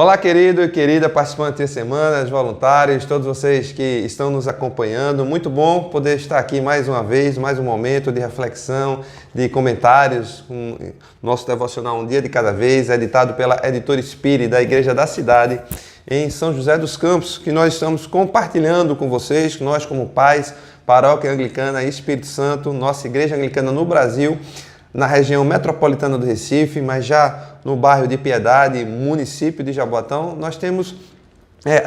Olá, querido e querida participante de semanas, voluntários, todos vocês que estão nos acompanhando. Muito bom poder estar aqui mais uma vez, mais um momento de reflexão, de comentários. Nosso devocional Um Dia de Cada Vez, editado pela Editora Espírita da Igreja da Cidade, em São José dos Campos, que nós estamos compartilhando com vocês, nós como pais, Paróquia Anglicana Espírito Santo, nossa Igreja Anglicana no Brasil, na região metropolitana do Recife, mas já no bairro de Piedade, município de Jaboatão, nós temos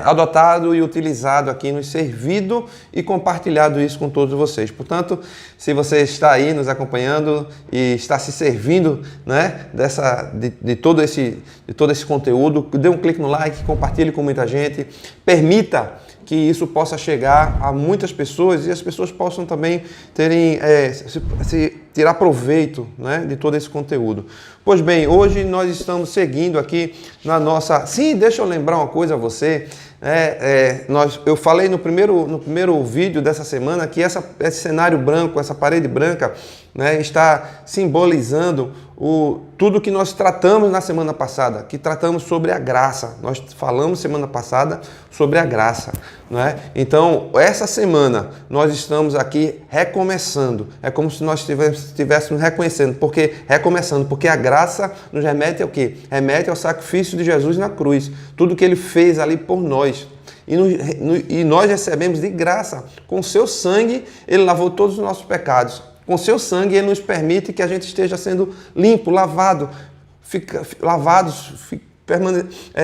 adotado e utilizado aqui, nos servido e compartilhado isso com todos vocês. Portanto, se você está aí nos acompanhando e está se servindo, né, de todo esse conteúdo, dê um clique no like, compartilhe com muita gente, permita que isso possa chegar a muitas pessoas e as pessoas possam também tirar proveito, né, de todo esse conteúdo. Pois bem, hoje nós estamos seguindo aqui na nossa... Sim, deixa eu lembrar uma coisa a você. Eu falei no primeiro vídeo dessa semana que esse cenário branco, essa parede branca, né, está simbolizando tudo que nós tratamos na semana passada, que tratamos sobre a graça. Nós falamos semana passada sobre a graça, né? Então, essa semana nós estamos aqui recomeçando. É como se nós estivéssemos recomeçando, porque a graça nos remete ao quê? Remete ao sacrifício de Jesus na cruz, tudo que ele fez ali por nós. E nós recebemos de graça. Com o seu sangue, ele lavou todos os nossos pecados. Com seu sangue, ele nos permite que a gente esteja sendo limpo,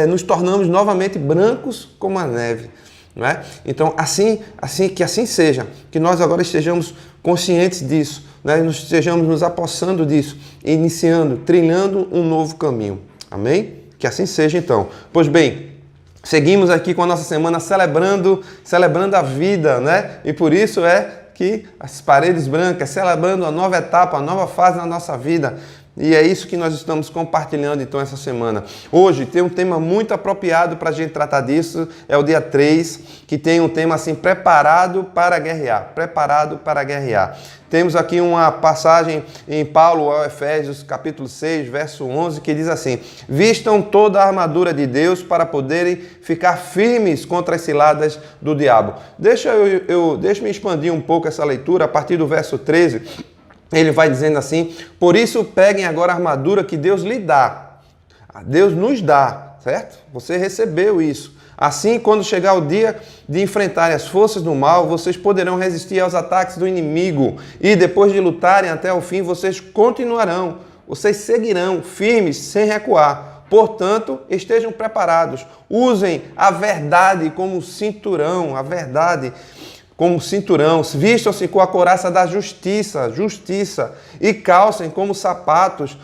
nos tornamos novamente brancos como a neve. Não é? Então, que assim seja, que nós agora estejamos conscientes disso, né? Nós estejamos nos apossando disso, trilhando um novo caminho. Amém? Que assim seja, então. Pois bem, seguimos aqui com a nossa semana celebrando a vida, né? E por isso que as paredes brancas, celebrando a nova etapa, a nova fase na nossa vida. E é isso que nós estamos compartilhando então essa semana. Hoje tem um tema muito apropriado para a gente tratar disso, é o dia 3, que tem um tema assim, preparado para guerrear. Temos aqui uma passagem em Paulo ao Efésios, capítulo 6, verso 11, que diz assim: vistam toda a armadura de Deus para poderem ficar firmes contra as ciladas do diabo. Deixa-me expandir um pouco essa leitura a partir do verso 13. Ele vai dizendo assim: por isso peguem agora a armadura que Deus lhe dá. Deus nos dá, certo? Você recebeu isso. Assim, quando chegar o dia de enfrentarem as forças do mal, vocês poderão resistir aos ataques do inimigo. E depois de lutarem até o fim, vocês continuarão. Vocês seguirão firmes, sem recuar. Portanto, estejam preparados. Usem a verdade como cinturão. Vistam-se com a couraça da justiça, e calcem como sapatos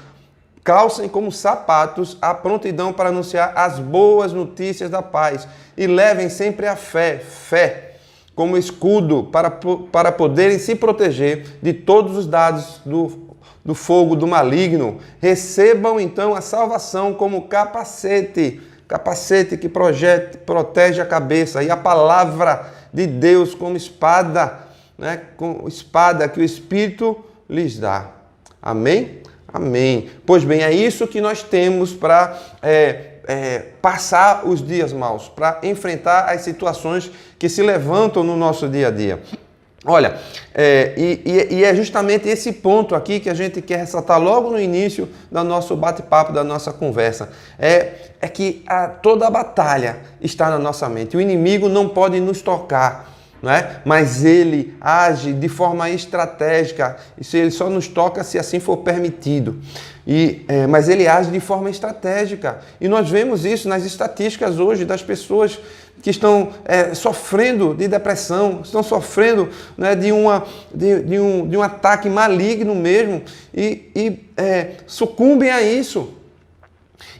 a prontidão para anunciar as boas notícias da paz, e levem sempre a fé como escudo para poderem se proteger de todos os dados do fogo do maligno. Recebam então a salvação como capacete que protege a cabeça, e a palavra de Deus como espada, né? Com espada que o Espírito lhes dá. Amém? Amém. Pois bem, é isso que nós temos para passar os dias maus, para enfrentar as situações que se levantam no nosso dia a dia. Olha, e é justamente esse ponto aqui que a gente quer ressaltar logo no início do nosso bate-papo, da nossa conversa. É que toda a batalha está na nossa mente. O inimigo não pode nos tocar, não é? Mas ele age de forma estratégica. Isso ele só nos toca se assim for permitido. Mas ele age de forma estratégica. E nós vemos isso nas estatísticas hoje das pessoas que estão sofrendo de depressão, estão sofrendo, né, de um ataque maligno mesmo e sucumbem a isso.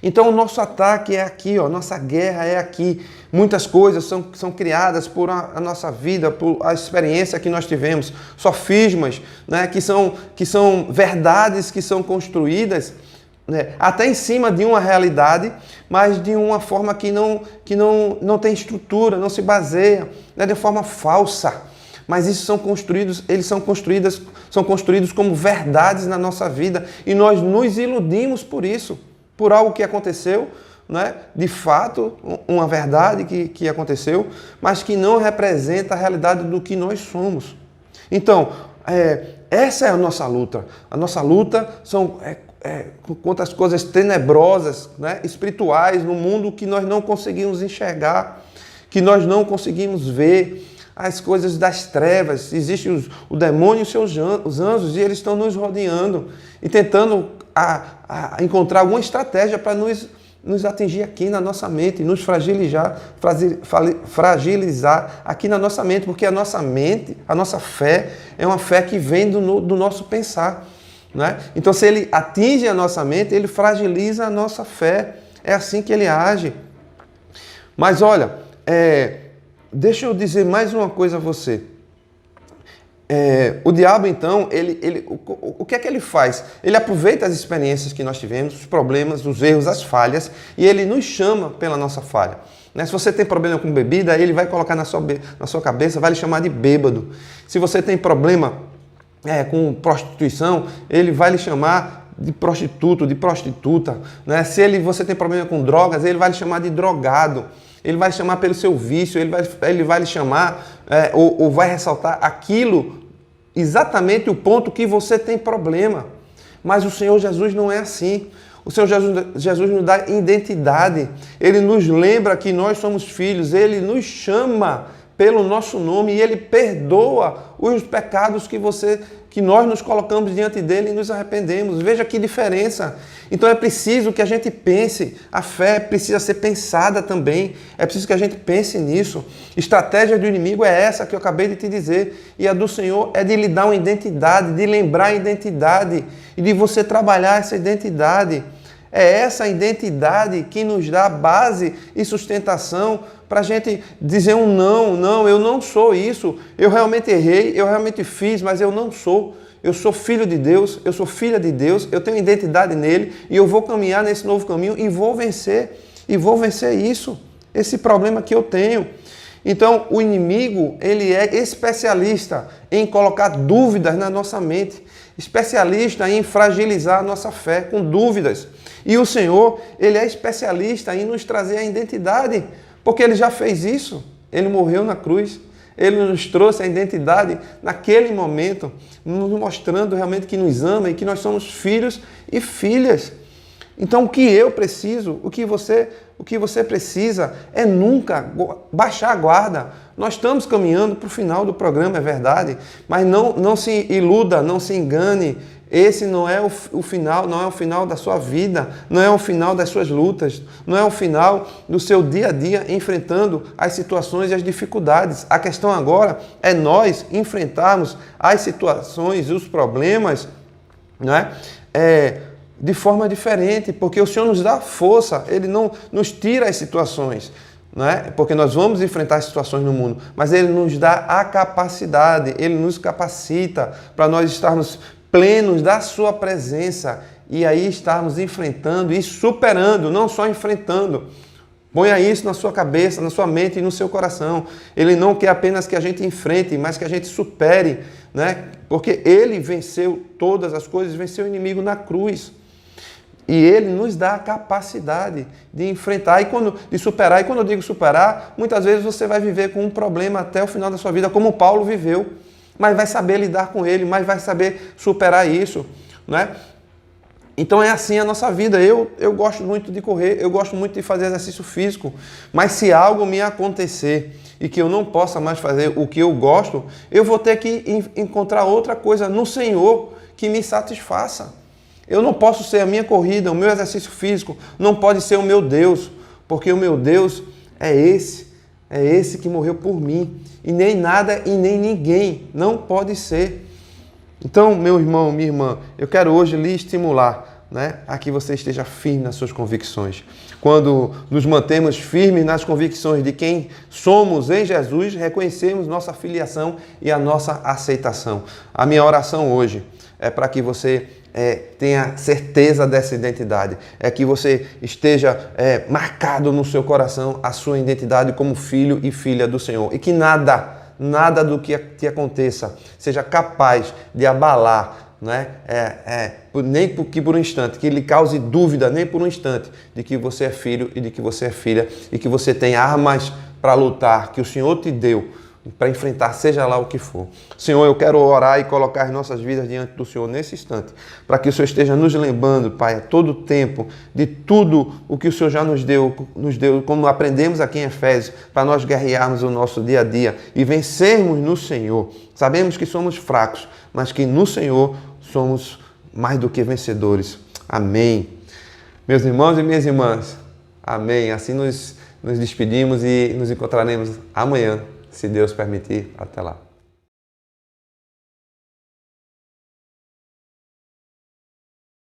Então o nosso ataque é aqui, nossa guerra é aqui. Muitas coisas são criadas por a nossa vida, por a experiência que nós tivemos, sofismas, né, que são verdades que são construídas, né, até em cima de uma realidade, mas de uma forma que não tem estrutura, não se baseia, né, de forma falsa. Mas isso são construídos como verdades na nossa vida, e nós nos iludimos por isso, por algo que aconteceu, né, de fato, uma verdade que aconteceu, mas que não representa a realidade do que nós somos. Então, essa é a nossa luta. A nossa luta são contra as coisas tenebrosas, né, espirituais, no mundo que nós não conseguimos enxergar, que nós não conseguimos ver, as coisas das trevas. Existe o demônio e os anjos, e eles estão nos rodeando e tentando encontrar alguma estratégia para nos atingir aqui na nossa mente, nos fragilizar aqui na nossa mente, porque a nossa mente, a nossa fé, é uma fé que vem do nosso pensar, né? Então, se ele atinge a nossa mente, ele fragiliza a nossa fé. É assim que ele age. Mas olha, deixa eu dizer mais uma coisa a você. O diabo, então, o que é que ele faz? Ele aproveita as experiências que nós tivemos, os problemas, os erros, as falhas, e ele nos chama pela nossa falha. Né? Se você tem problema com bebida, ele vai colocar na sua cabeça, vai lhe chamar de bêbado. Se você tem problema com prostituição, ele vai lhe chamar de prostituto, de prostituta. Né? Se você tem problema com drogas, ele vai lhe chamar de drogado. Ele vai chamar pelo seu vício, ele vai lhe chamar ou vai ressaltar aquilo, exatamente o ponto que você tem problema. Mas o Senhor Jesus não é assim. O Senhor Jesus nos dá identidade. Ele nos lembra que nós somos filhos. Ele nos chama pelo nosso nome e Ele perdoa os pecados que nós nos colocamos diante dEle e nos arrependemos. Veja que diferença. Então é preciso que a gente pense. A fé precisa ser pensada também. É preciso que a gente pense nisso. Estratégia do inimigo é essa que eu acabei de te dizer. E a do Senhor é de lhe dar uma identidade, de lembrar a identidade e de você trabalhar essa identidade. É essa identidade que nos dá base e sustentação para a gente dizer um não, eu não sou isso, eu realmente errei, eu realmente fiz, mas eu não sou. Eu sou filho de Deus, eu sou filha de Deus, eu tenho identidade nele e eu vou caminhar nesse novo caminho e vou vencer isso, esse problema que eu tenho. Então, o inimigo, ele é especialista em colocar dúvidas na nossa mente, especialista em fragilizar a nossa fé com dúvidas. E o Senhor, ele é especialista em nos trazer a identidade, porque ele já fez isso. Ele morreu na cruz, ele nos trouxe a identidade naquele momento, nos mostrando realmente que nos ama e que nós somos filhos e filhas. Então, o que eu preciso, o que você precisa é nunca baixar a guarda. Nós estamos caminhando para o final do programa, é verdade, mas não se iluda, não se engane. Esse não é o final, não é o final da sua vida, não é o final das suas lutas, não é o final do seu dia a dia enfrentando as situações e as dificuldades. A questão agora é nós enfrentarmos as situações e os problemas, né? De forma diferente, porque o Senhor nos dá força, Ele não nos tira as situações, né? Porque nós vamos enfrentar as situações no mundo, mas Ele nos dá a capacidade, Ele nos capacita para nós estarmos plenos da sua presença e aí estarmos enfrentando e superando, não só enfrentando. Ponha isso na sua cabeça, na sua mente e no seu coração. Ele não quer apenas que a gente enfrente, mas que a gente supere, né? Porque Ele venceu todas as coisas, venceu o inimigo na cruz. E Ele nos dá a capacidade de enfrentar de superar. E quando eu digo superar, muitas vezes você vai viver com um problema até o final da sua vida, como Paulo viveu. Mas vai saber lidar com ele, mas vai saber superar isso, né? Então é assim a nossa vida. Eu gosto muito de correr, eu gosto muito de fazer exercício físico, mas se algo me acontecer e que eu não possa mais fazer o que eu gosto, eu vou ter que encontrar outra coisa no Senhor que me satisfaça. Eu não posso ser a minha corrida, o meu exercício físico, não pode ser o meu Deus, porque o meu Deus é esse que morreu por mim. E nem nada e nem ninguém, não pode ser. Então, meu irmão, minha irmã, eu quero hoje lhe estimular, né, a que você esteja firme nas suas convicções. Quando nos mantemos firmes nas convicções de quem somos em Jesus, reconhecemos nossa filiação e a nossa aceitação. A minha oração hoje é para que você tenha certeza dessa identidade, é que você esteja marcado no seu coração a sua identidade como filho e filha do Senhor e que nada do que te aconteça seja capaz de abalar, nem por um instante, que lhe cause dúvida nem por um instante de que você é filho e de que você é filha e que você tem armas para lutar, que o Senhor te deu para enfrentar seja lá o que for. Senhor, eu quero orar e colocar as nossas vidas diante do Senhor nesse instante, para que o Senhor esteja nos lembrando, Pai, a todo tempo, de tudo o que o Senhor já nos deu, como aprendemos aqui em Efésios, para nós guerrearmos o nosso dia a dia e vencermos no Senhor. Sabemos que somos fracos, mas que no Senhor somos mais do que vencedores. Amém. Meus irmãos e minhas irmãs, amém. Assim nos despedimos e nos encontraremos amanhã, se Deus permitir. Até lá.